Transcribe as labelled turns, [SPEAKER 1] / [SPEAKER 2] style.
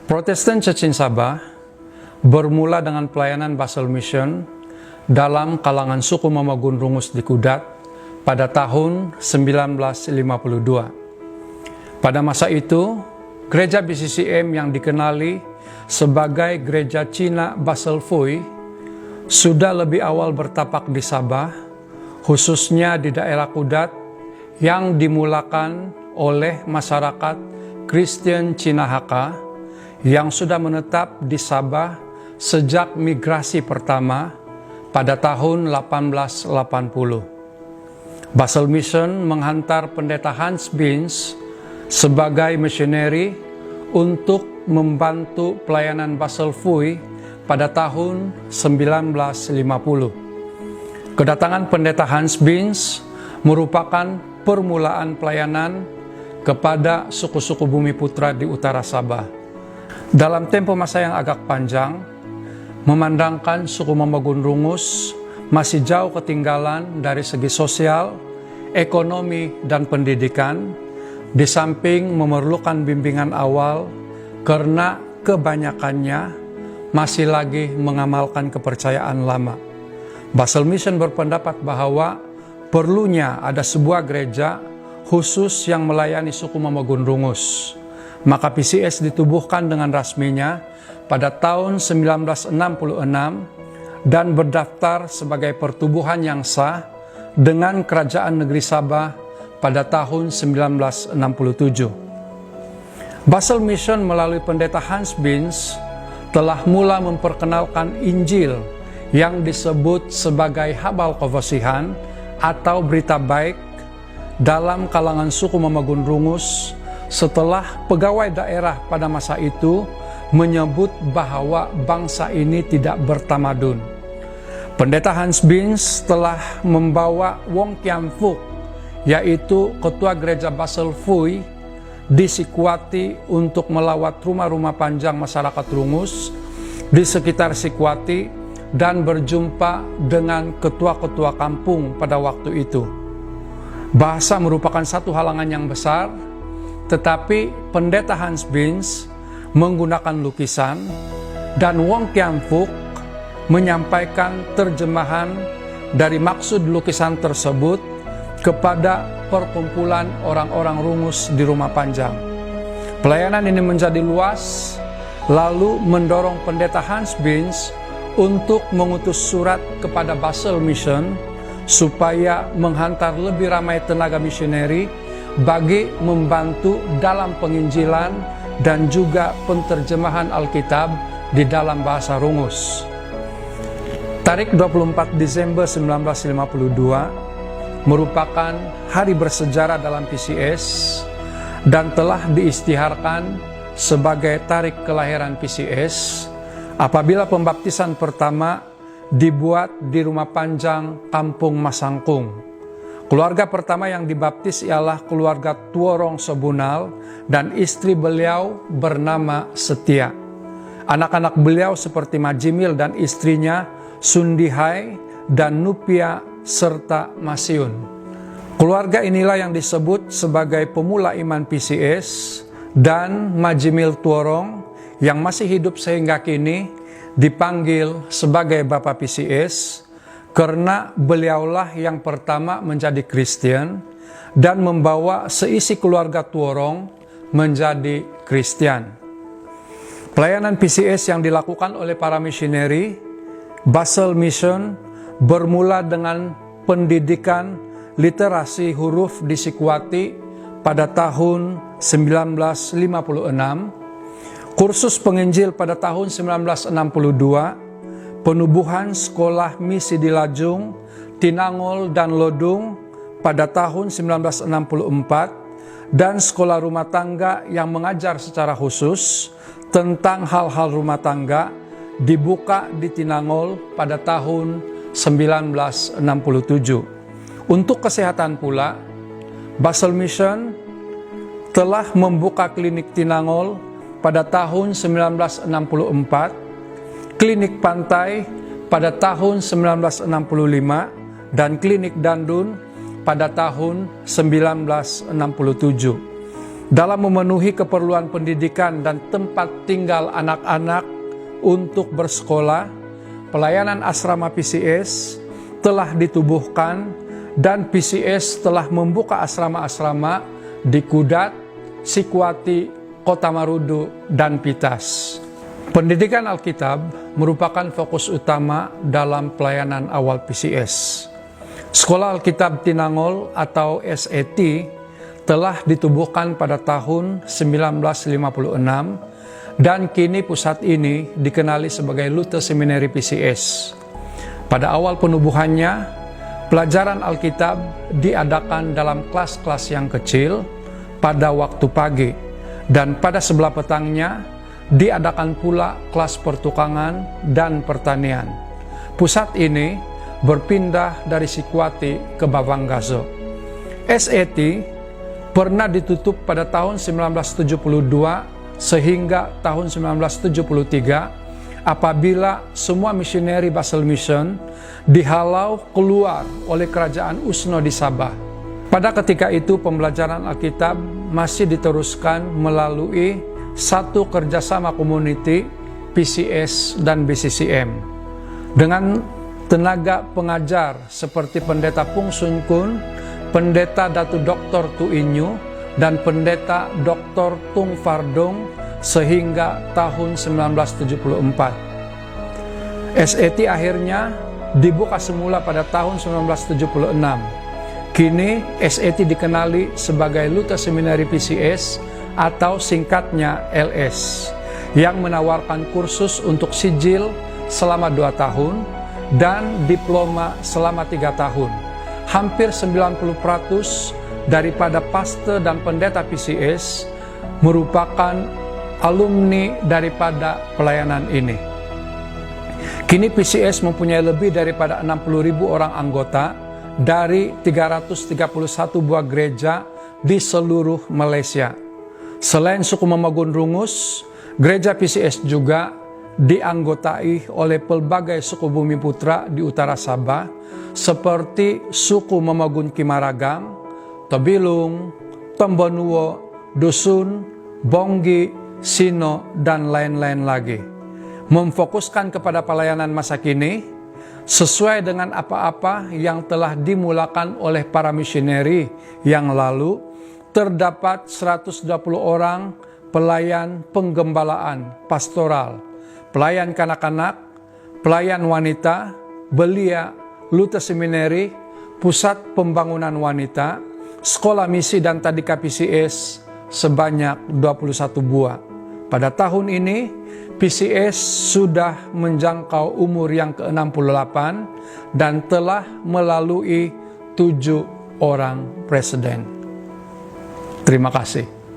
[SPEAKER 1] Protestant Church in Sabah bermula dengan pelayanan Basel Mission dalam kalangan suku Mamagun Rungus di Kudat pada tahun 1952. Pada masa itu, gereja BCCM yang dikenali sebagai Gereja Cina Basel Phui sudah lebih awal bertapak di Sabah, khususnya di daerah Kudat yang dimulakan oleh masyarakat Kristen Cina Hakka yang sudah menetap di Sabah sejak migrasi pertama pada tahun 1880. Basel Mission menghantar pendeta Hans Binz sebagai misioneri untuk membantu pelayanan Basel Phui pada tahun 1950. Kedatangan pendeta Hans Binz merupakan permulaan pelayanan kepada suku-suku Bumi Putra di utara Sabah. Dalam tempo masa yang agak panjang, memandangkan suku Mamagun Rungus masih jauh ketinggalan dari segi sosial, ekonomi, dan pendidikan, di samping memerlukan bimbingan awal karena kebanyakannya masih lagi mengamalkan kepercayaan lama. Basel Mission berpendapat bahwa perlunya ada sebuah gereja khusus yang melayani suku Mamagun Rungus. Maka PCS ditubuhkan dengan rasminya pada tahun 1966 dan berdaftar sebagai pertubuhan yang sah dengan Kerajaan Negeri Sabah pada tahun 1967. Basel Mission melalui pendeta Hans Binz telah mula memperkenalkan Injil yang disebut sebagai Habal Kevasihan atau berita baik dalam kalangan suku Mamagun Rungus setelah pegawai daerah pada masa itu menyebut bahwa bangsa ini tidak bertamadun. Pendeta Hans Binz telah membawa Wong Kiam Fuk, yaitu ketua gereja Basel Phui, di Sikwati untuk melawat rumah-rumah panjang masyarakat Rungus di sekitar Sikwati dan berjumpa dengan ketua-ketua kampung pada waktu itu. Bahasa merupakan satu halangan yang besar, tetapi pendeta Hans Binz menggunakan lukisan dan Wong Kiam Fuk menyampaikan terjemahan dari maksud lukisan tersebut kepada perkumpulan orang-orang Rungus di rumah panjang. Pelayanan ini menjadi luas, lalu mendorong pendeta Hans Binz untuk mengutus surat kepada Basel Mission supaya menghantar lebih ramai tenaga misioneri bagi membantu dalam penginjilan dan juga penterjemahan Alkitab di dalam bahasa Rungus. Tarik 24 Desember 1952 merupakan hari bersejarah dalam PCS dan telah diistiharkan sebagai tarik kelahiran PCS apabila pembaptisan pertama dibuat di rumah panjang Kampung Masangkung. Keluarga pertama yang dibaptis ialah keluarga Tuorong Sobunal dan istri beliau bernama Setia. Anak-anak beliau seperti Majimil dan istrinya Sundihai dan Nupia serta Masiun. Keluarga inilah yang disebut sebagai pemula iman PCS, dan Majimil Tuorong yang masih hidup sehingga kini dipanggil sebagai Bapak PCS karena beliaulah yang pertama menjadi Kristen dan membawa seisi keluarga Tuorong menjadi Kristen. Pelayanan PCS yang dilakukan oleh para misioneri Basel Mission bermula dengan pendidikan literasi huruf di Sikwati pada tahun 1956, kursus penginjil pada tahun 1962, penubuhan sekolah misi di Lajung, Tinangol, dan Lodung pada tahun 1964, dan sekolah rumah tangga yang mengajar secara khusus tentang hal-hal rumah tangga dibuka di Tinangol pada tahun 1967. Untuk kesehatan pula, Basel Mission telah membuka klinik Tinangol pada tahun 1964, klinik Pantai pada tahun 1965, dan klinik Dandun pada tahun 1967. dalam memenuhi keperluan pendidikan dan tempat tinggal anak-anak untuk bersekolah, pelayanan asrama PCS telah ditubuhkan dan PCS telah membuka asrama-asrama di Kudat, Sikwati, Kota Marudu, dan Pitas. Pendidikan Alkitab merupakan fokus utama dalam pelayanan awal PCS. Sekolah Alkitab Tinangol atau SET telah ditubuhkan pada tahun 1956 dan kini pusat ini dikenali sebagai Luther Seminary PCS. Pada awal penubuhannya, pelajaran Alkitab diadakan dalam kelas-kelas yang kecil pada waktu pagi, dan pada sebelah petangnya diadakan pula kelas pertukangan dan pertanian. Pusat ini berpindah dari Sikwati ke Bawanggazo. SET pernah ditutup pada tahun 1972 sehingga tahun 1973 apabila semua misioneri Basel Mission dihalau keluar oleh kerajaan Usno di Sabah. Pada ketika itu pembelajaran Alkitab masih diteruskan melalui satu kerjasama community PCS dan BCCM dengan tenaga pengajar seperti Pendeta Pung Sun Kun, Pendeta Datu Dr. Tu Inyu, dan Pendeta Dr. Tung Fardong sehingga tahun 1974. SET akhirnya dibuka semula pada tahun 1976. Kini SET dikenali sebagai Luther Seminary PCS atau singkatnya LS, yang menawarkan kursus untuk sijil selama 2 tahun dan diploma selama 3 tahun. Hampir 90% daripada pastor dan pendeta PCS merupakan alumni daripada pelayanan ini. Kini PCS mempunyai lebih daripada 60.000 orang anggota dari 331 buah gereja di seluruh Malaysia. Selain suku Memagun Rungus, gereja PCS juga dianggotai oleh pelbagai suku Bumi Putra di utara Sabah seperti suku Memagun Kimaragam, Tobilung, Tombonuo, Dusun, Bonggi, Sino, dan lain-lain lagi. Memfokuskan kepada pelayanan masa kini sesuai dengan apa-apa yang telah dimulakan oleh para misioneri yang lalu. Terdapat 120 orang pelayan penggembalaan pastoral, pelayan kanak-kanak, pelayan wanita, belia, Luther Seminary, pusat pembangunan wanita, sekolah misi dan tadika PCS sebanyak 21 buah. Pada tahun ini, PCS sudah menjangkau umur yang ke-68 dan telah melalui 7 orang presiden. Terima kasih.